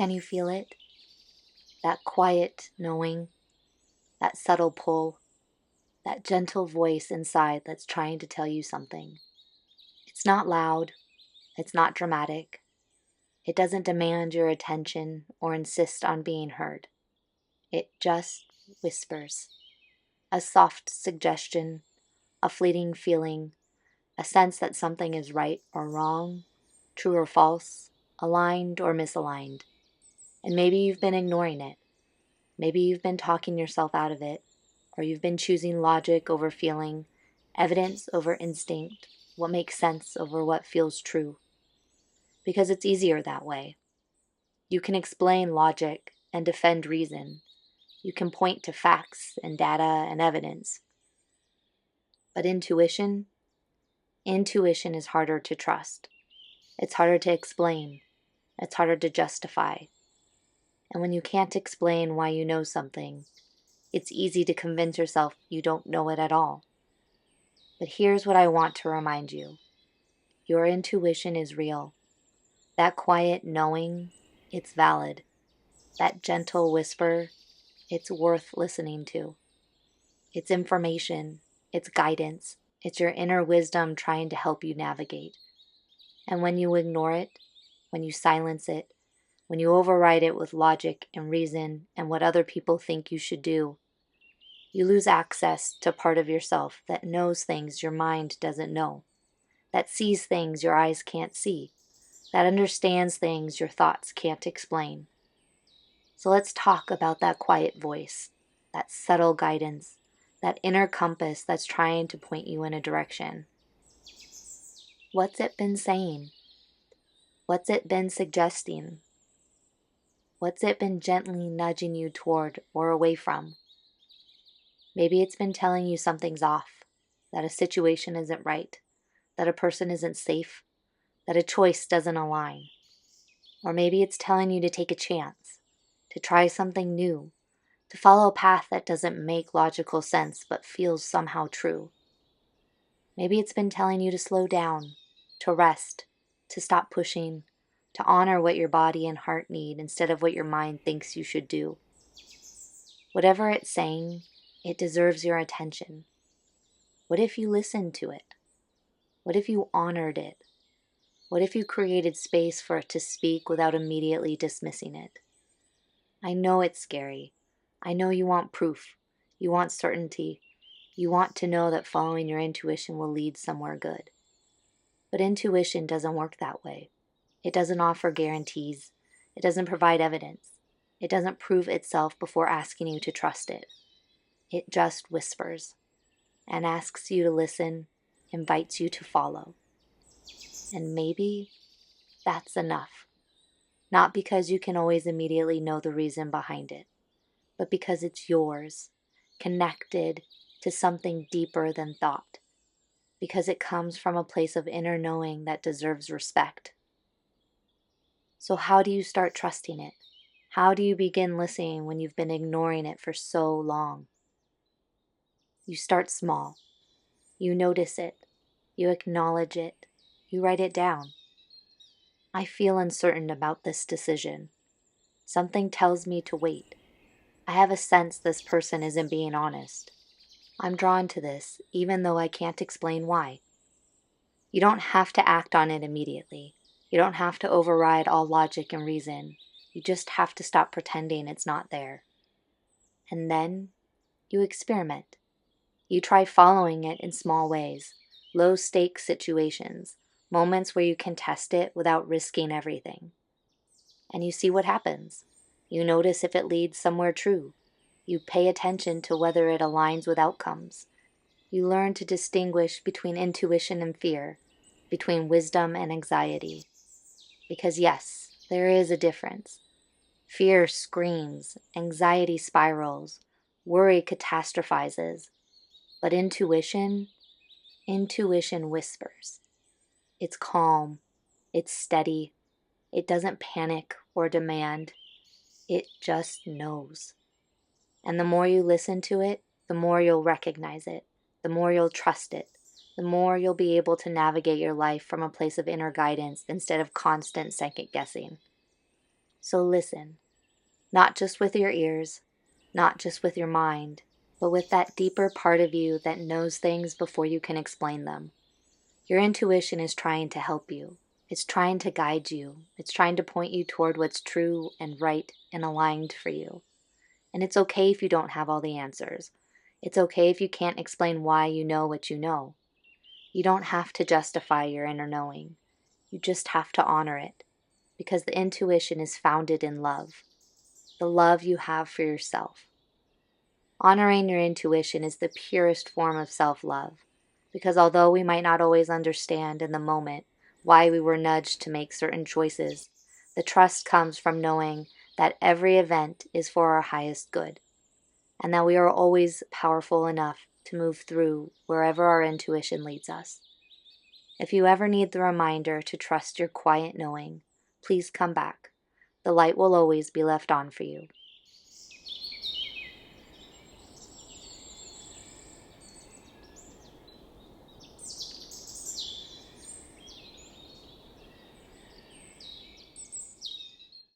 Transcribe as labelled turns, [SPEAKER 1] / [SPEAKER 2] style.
[SPEAKER 1] Can you feel it? That quiet knowing, that subtle pull, that gentle voice inside that's trying to tell you something. It's not loud, it's not dramatic. It doesn't demand your attention or insist on being heard. It just whispers. A soft suggestion, a fleeting feeling, a sense that something is right or wrong, true or false, aligned or misaligned. And maybe you've been ignoring it. Maybe you've been talking yourself out of it, or you've been choosing logic over feeling, evidence over instinct, what makes sense over what feels true. Because it's easier that way. You can explain logic and defend reason. You can point to facts and data and evidence. But intuition is harder to trust. It's harder to explain. It's harder to justify. And when you can't explain why you know something, it's easy to convince yourself you don't know it at all. But here's what I want to remind you. Your intuition is real. That quiet knowing, it's valid. That gentle whisper, it's worth listening to. It's information, it's guidance, it's your inner wisdom trying to help you navigate. And when you ignore it, when you silence it, when you override it with logic and reason and what other people think you should do, you lose access to part of yourself that knows things your mind doesn't know, that sees things your eyes can't see, that understands things your thoughts can't explain. So let's talk about that quiet voice, that subtle guidance, that inner compass that's trying to point you in a direction. What's it been saying? What's it been suggesting? What's it been gently nudging you toward or away from? Maybe it's been telling you something's off, that a situation isn't right, that a person isn't safe, that a choice doesn't align. Or maybe it's telling you to take a chance, to try something new, to follow a path that doesn't make logical sense but feels somehow true. Maybe it's been telling you to slow down, to rest, to stop pushing, to honor what your body and heart need instead of what your mind thinks you should do. Whatever it's saying, it deserves your attention. What if you listened to it? What if you honored it? What if you created space for it to speak without immediately dismissing it? I know it's scary. I know you want proof. You want certainty. You want to know that following your intuition will lead somewhere good. But intuition doesn't work that way. It doesn't offer guarantees. It doesn't provide evidence. It doesn't prove itself before asking you to trust it. It just whispers and asks you to listen, invites you to follow. And maybe that's enough. Not because you can always immediately know the reason behind it, but because it's yours, connected to something deeper than thought, because it comes from a place of inner knowing that deserves respect. So how do you start trusting it? How do you begin listening when you've been ignoring it for so long? You start small. You notice it. You acknowledge it. You write it down. I feel uncertain about this decision. Something tells me to wait. I have a sense this person isn't being honest. I'm drawn to this, even though I can't explain why. You don't have to act on it immediately. You don't have to override all logic and reason. You just have to stop pretending it's not there. And then you experiment. You try following it in small ways, low-stakes situations, moments where you can test it without risking everything. And you see what happens. You notice if it leads somewhere true. You pay attention to whether it aligns with outcomes. You learn to distinguish between intuition and fear, between wisdom and anxiety. Because yes, there is a difference. Fear screams, anxiety spirals, worry catastrophizes. But intuition whispers. It's calm, it's steady, it doesn't panic or demand, it just knows. And the more you listen to it, the more you'll recognize it, the more you'll trust it, the more you'll be able to navigate your life from a place of inner guidance instead of constant second guessing. So listen, not just with your ears, not just with your mind, but with that deeper part of you that knows things before you can explain them. Your intuition is trying to help you. It's trying to guide you. It's trying to point you toward what's true and right and aligned for you. And it's okay if you don't have all the answers. It's okay if you can't explain why you know what you know. You don't have to justify your inner knowing. You just have to honor it, because the intuition is founded in love, the love you have for yourself. Honoring your intuition is the purest form of self-love, because although we might not always understand in the moment why we were nudged to make certain choices, the trust comes from knowing that every event is for our highest good, and that we are always powerful enough to move through wherever our intuition leads us. If you ever need the reminder to trust your quiet knowing, please come back. The light will always be left on for you.